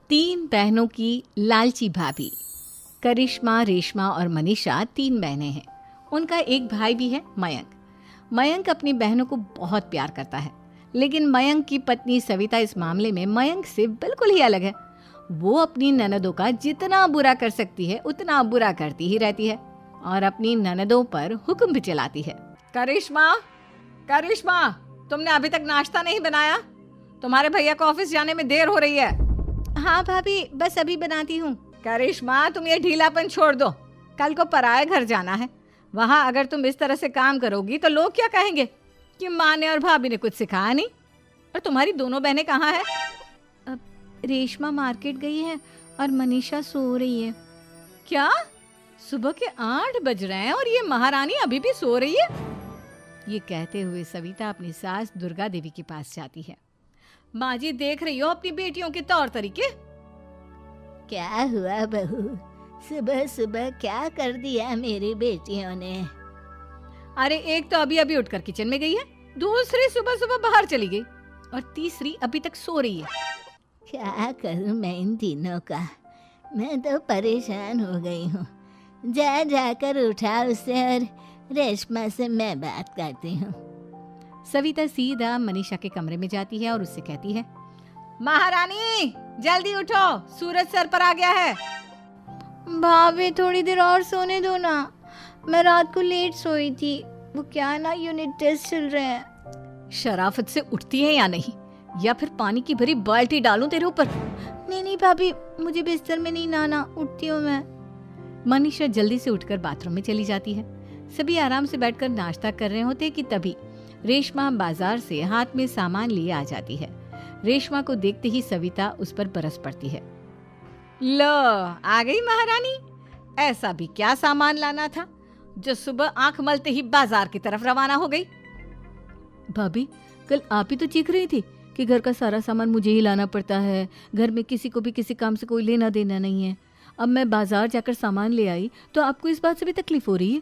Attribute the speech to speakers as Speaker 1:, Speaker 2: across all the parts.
Speaker 1: तीन बहनों की लालची भाभी। करिश्मा, रेशमा और मनीषा तीन बहनें हैं। उनका एक भाई भी है, मयंक। मयंक अपनी बहनों को बहुत प्यार करता है, लेकिन मयंक की पत्नी सविता इस मामले में मयंक से बिल्कुल ही अलग है। वो अपनी ननदों का जितना बुरा कर सकती है उतना बुरा करती ही रहती है और अपनी ननदों पर हुक्म भी चलाती है। करिश्मा, करिश्मा, तुमने अभी तक नाश्ता नहीं बनाया? तुम्हारे भैया को ऑफिस जाने में देर हो रही है। हाँ भाभी, बस अभी बनाती हूँ। करिश्मा, तुम ये ढीलापन छोड़ दो। कल को पराये घर जाना है। वहाँ अगर तुम इस तरह से काम करोगी तो लोग क्या कहेंगे कि माँ ने और भाभी ने कुछ सिखाया नहीं। और तुम्हारी दोनों बहनें कहाँ हैं? अब रेशमा मार्केट गई है और मनीषा सो रही है। क्या? सुबह के 8 बज रहे हैं और ये महारानी अभी भी सो रही है? ये कहते हुए सविता अपनी सास दुर्गा देवी के पास जाती है। माँ जी, देख रही हो अपनी बेटियों के तौर तरीके?
Speaker 2: क्या हुआ बहू, सुबह सुबह क्या कर दिया मेरी बेटियों ने?
Speaker 1: अरे एक तो अभी अभी उठकर किचन में गई है, दूसरी सुबह सुबह बाहर चली गई और तीसरी अभी तक सो रही है।
Speaker 2: क्या करूं मैं इन तीनों का? मैं तो परेशान हो गई हूँ। जा जाकर उठा उसे और रेशमा से मैं बात करती हूँ।
Speaker 1: सविता सीधा मनीषा के कमरे में जाती है और उससे कहती है, महारानी जल्दी उठो, सूरज सर पर आ गया है।
Speaker 3: भाभी थोड़ी देर और सोने दो ना, मैं रात को लेट सोई थी। वो क्या ना, यूनिट टेस्ट चल रहे हैं।
Speaker 1: शराफत से उठती है या नहीं, या फिर पानी की भरी बाल्टी डालूं तेरे ऊपर?
Speaker 3: नहीं नहीं भाभी, मुझे बिस्तर में नहीं नहाना, उठती हूँ मैं।
Speaker 1: मनीषा जल्दी से उठकर बाथरूम में चली जाती है। सभी आराम से बैठकर नाश्ता कर रहे होते कि तभी रेशमा बाजार से हाथ में सामान लिए आ जाती है। रेशमा को देखते ही सविता उस पर बरस पड़ती है। लो, आ गई महारानी। ऐसा भी क्या सामान लाना था जो सुबह आंख मलते ही बाजार की तरफ रवाना हो गई? भाभी, कल आप ही तो चीख रही थी कि घर का सारा सामान मुझे ही लाना पड़ता है, घर में किसी को भी किसी काम से कोई लेना देना नहीं है। अब मैं बाजार जाकर सामान ले आई तो आपको इस बात से भी तकलीफ हो रही है?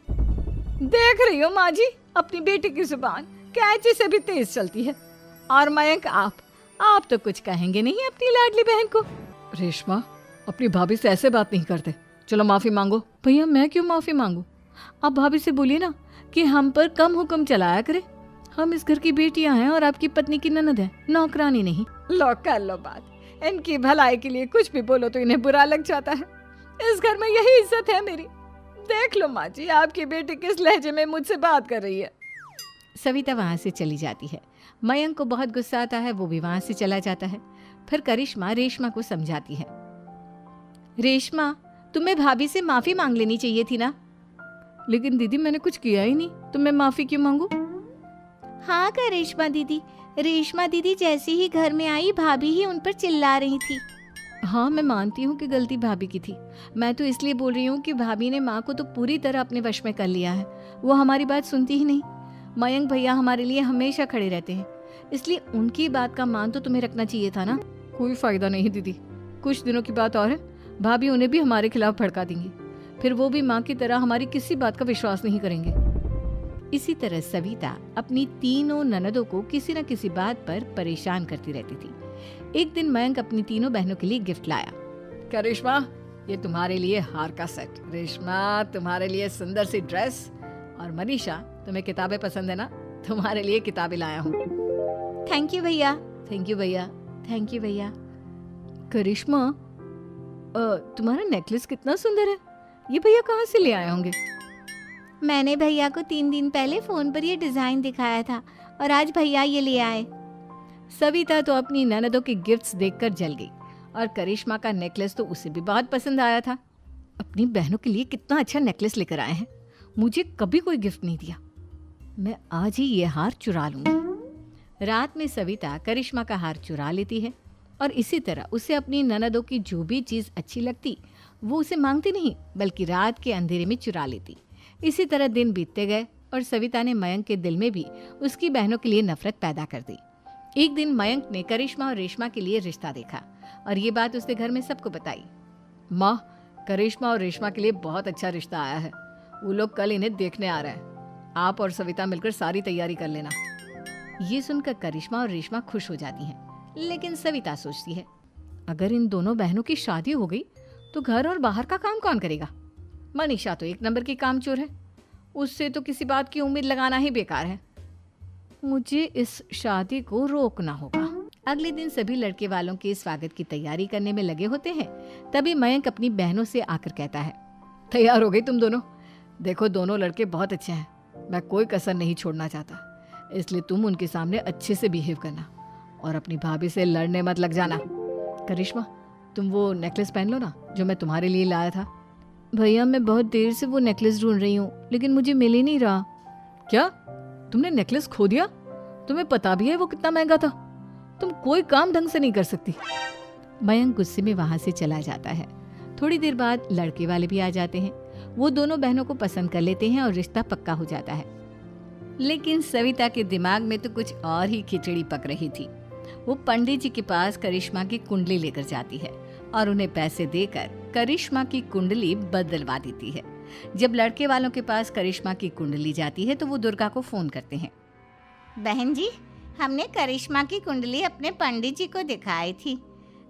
Speaker 1: देख रही हो माँ जी, अपनी बेटी की जुबान कैंची से भी तेज चलती है। और मयंक, आप तो कुछ कहेंगे नहीं अपनी लाडली बहन को। रेशमा, अपनी भाभी से ऐसे बात नहीं करते। चलो माफी मांगो। भैया, मैं क्यों माफी मांगू? आप भाभी से बोलिए ना कि हम पर कम हुक्म चलाया करे। हम इस घर की बेटियां हैं और आपकी पत्नी की ननद है, नौकरानी नहीं। लो कर लो बात। इनकी भलाई के लिए कुछ भी बोलो तो इन्हें बुरा लग जाता है। इस घर में यही इज्जत है मेरी। देख लो माँ जी, आपकी बेटी किस लहजे में मुझसे बात कर रही है। सविता वहां से चली जाती है। मयंक को बहुत गुस्सा आता है, वो भी वहां से चला जाता है। फिर करिश्मा रेशमा को समझाती है, रेशमा, तुम्हें भाभी से माफी मांग लेनी चाहिए थी ना। लेकिन दीदी, मैंने कुछ किया ही नहीं, तो मैं माफी क्यों मांगू?
Speaker 3: हाँ करिश्मा दीदी, रेशमा दीदी जैसे ही घर में आई भाभी ही उन पर चिल्ला रही थी।
Speaker 1: हाँ, मैं मानती हूँ कि गलती भाभी की थी। मैं तो इसलिए बोल रही हूँ कि भाभी ने माँ को तो पूरी तरह अपने वश में कर लिया है। वो हमारी बात सुनती ही नहीं। मयंक भैया हमारे लिए हमेशा खड़े रहते हैं, इसलिए उनकी बात का मान तो तुम्हें रखना चाहिए था ना। कोई फायदा नहीं दीदी, कुछ दिनों की बात और है, भाभी उन्हें भी हमारे खिलाफ भड़का देंगी। फिर वो भी माँ की तरह हमारी किसी बात का विश्वास नहीं करेंगे। इसी तरह सविता अपनी तीनों ननदों को किसी न किसी बात पर परेशान करती रहती थी। एक दिन मयंक अपनी तीनों बहनों के लिए गिफ्ट लाया। क्या रेशमा, ये तुम्हारे लिए हार का सेट। रेशमा, तुम्हारे लिए सुंदर सी ड्रेस। और मनीषा, तुम्हें किताबें पसंद है ना, तुम्हारे लिए किताबें लाया हूँ।
Speaker 3: थैंक यू भैया।
Speaker 1: थैंक यू भैया। थैंक यू भैया। करिश्मा, तुम्हारा नेकलेस कितना सुंदर है। ये भैया कहाँ से ले आए होंगे?
Speaker 3: मैंने भैया को 3 दिन पहले फोन पर ये डिजाइन दिखाया था और आज भैया ये ले आए।
Speaker 1: सविता तो अपनी ननदों के गिफ्ट्स देखकर जल गई और करिश्मा का नेकलेस तो उसे भी बहुत पसंद आया था। अपनी बहनों के लिए कितना अच्छा नेकलेस लेकर आए हैं, मुझे कभी कोई गिफ्ट नहीं दिया। मैं आज ही ये हार चुरा लूंगी। रात में सविता करिश्मा का हार चुरा लेती है और इसी तरह उसे अपनी ननदों की जो भी चीज़ अच्छी लगती वो उसे मांगती नहीं, बल्कि रात के अंधेरे में चुरा लेती। इसी तरह दिन बीतते गए और सविता ने मयंक के दिल में भी उसकी बहनों के लिए नफरत पैदा कर दी। एक दिन मयंक ने करिश्मा और रेशमा के लिए रिश्ता देखा और ये बात उसने घर में सबको बताई। माँ, करिश्मा और रेशमा के लिए बहुत अच्छा रिश्ता आया है। वो लोग कल इन्हें देखने आ रहे हैं। आप और सविता मिलकर सारी तैयारी कर लेना। ये सुनकर करिश्मा और रेशमा खुश हो जाती हैं, लेकिन सविता सोचती है, अगर इन दोनों बहनों की शादी हो गई तो घर और बाहर का काम कौन करेगा? मनीषा तो एक नंबर की कामचोर है, उससे तो किसी बात की उम्मीद लगाना ही बेकार है। मुझे इस शादी को रोकना होगा। अगले दिन सभी लड़के वालों के स्वागत की तैयारी करने में लगे होते हैं। तभी मयंक अपनी बहनों से आकर कहता है, तैयार हो गई तुम दोनों? देखो दोनों लड़के बहुत अच्छे हैं, मैं कोई कसर नहीं छोड़ना चाहता, इसलिए तुम उनके सामने अच्छे से बिहेव करना और अपनी भाभी से लड़ने मत लग जाना। करिश्मा, तुम वो नेकलेस पहन लो ना जो मैं तुम्हारे लिए लाया था।
Speaker 3: भैया मैं बहुत देर से वो नेकलेस ढूंढ रही हूँ, लेकिन मुझे मिल ही नहीं रहा।
Speaker 1: क्या तुमने नेकलेस खो दिया? तुम्हें पता भी है वो कितना महंगा था? तुम कोई काम ढंग से नहीं कर सकती। मयंक गुस्से में वहां से चला जाता है। थोड़ी देर बाद लड़के वाले भी आ जाते हैं। वो दोनों बहनों को पसंद कर लेते हैं और रिश्ता पक्का हो जाता है। लेकिन सविता के दिमाग में तो कुछ और ही खिचड़ी पक रही थी। वो पंडित जी के पास करिश्मा की कुंडली लेकर जाती है और उन्हें पैसे देकर करिश्मा की कुंडली बदलवा देती है। जब लड़के वालों के पास करिश्मा की कुंडली जाती है तो वो दुर्गा को फोन करते हैं।
Speaker 2: बहन जी, हमने करिश्मा की कुंडली अपने पंडित जी को दिखाई थी।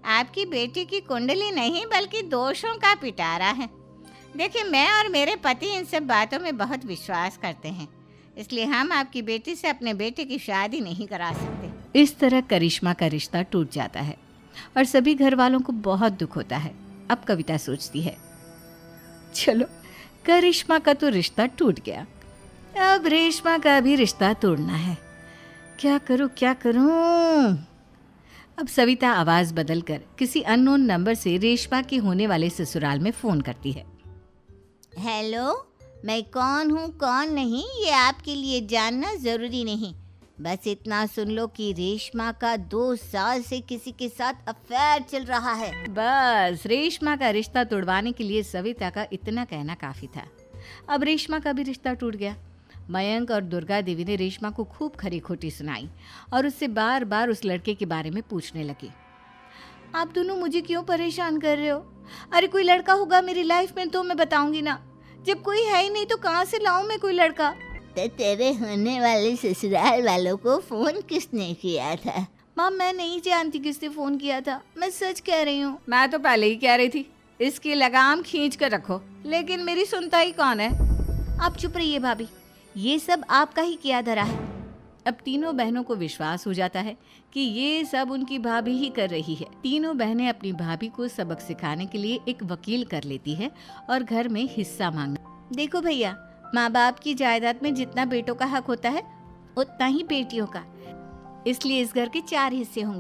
Speaker 2: आपकी बेटी की कुंडली नहीं बल्कि दोषों का पिटारा है। देखिए, मैं और मेरे पति इन सब बातों में बहुत विश्वास करते हैं, इसलिए हम आपकी बेटी से अपने बेटे की शादी नहीं करा सकते।
Speaker 1: इस तरह करिश्मा का रिश्ता टूट जाता है और सभी घर वालों को बहुत दुख होता है। अब कविता सोचती है, चलो करिश्मा का तो रिश्ता टूट गया, अब रेशमा का भी रिश्ता तोड़ना है। क्या करूं? अब सविता आवाज बदलकर किसी अननोन नंबर से रेशमा के होने वाले ससुराल में फोन करती है।
Speaker 2: हेलो, मैं कौन हूँ कौन नहीं ये आपके लिए जानना ज़रूरी नहीं, बस इतना सुन लो कि रेशमा का 2 साल से किसी के साथ अफेयर चल रहा है।
Speaker 1: बस रेशमा का रिश्ता तोड़वाने के लिए सविता का इतना कहना काफी था। अब रेशमा का भी रिश्ता टूट गया। मयंक और दुर्गा देवी ने रेशमा को खूब खरी खोटी सुनाई और उससे बार बार उस लड़के के बारे में पूछने लगी।
Speaker 3: आप दोनों मुझे क्यों परेशान कर रहे हो? अरे कोई लड़का होगा मेरी लाइफ में तो मैं बताऊंगी ना, जब कोई है ही नहीं तो कहाँ से लाऊं मैं कोई लड़का?
Speaker 2: तो तेरे होने वाले ससुराल वालों को फोन किसने किया था?
Speaker 3: माँ, मैं नहीं जानती किसने फोन किया था, मैं सच कह रही हूँ।
Speaker 1: मैं तो पहले ही कह रही थी इसकी लगाम खींच कर रखो, लेकिन मेरी सुनता ही कौन है।
Speaker 3: आप चुप रहिए भाभी, ये सब आपका ही किया धरा है।
Speaker 1: अब तीनों बहनों को विश्वास हो जाता है कि ये सब उनकी भाभी ही कर रही है। तीनों बहनें अपनी भाभी को सबक सिखाने के लिए एक वकील कर लेती है और घर में हिस्सा मांगना।
Speaker 3: देखो भैया, माँ बाप की जायदाद में जितना बेटों का हक होता है उतना ही बेटियों का, इसलिए इस घर के 4 हिस्से होंगे।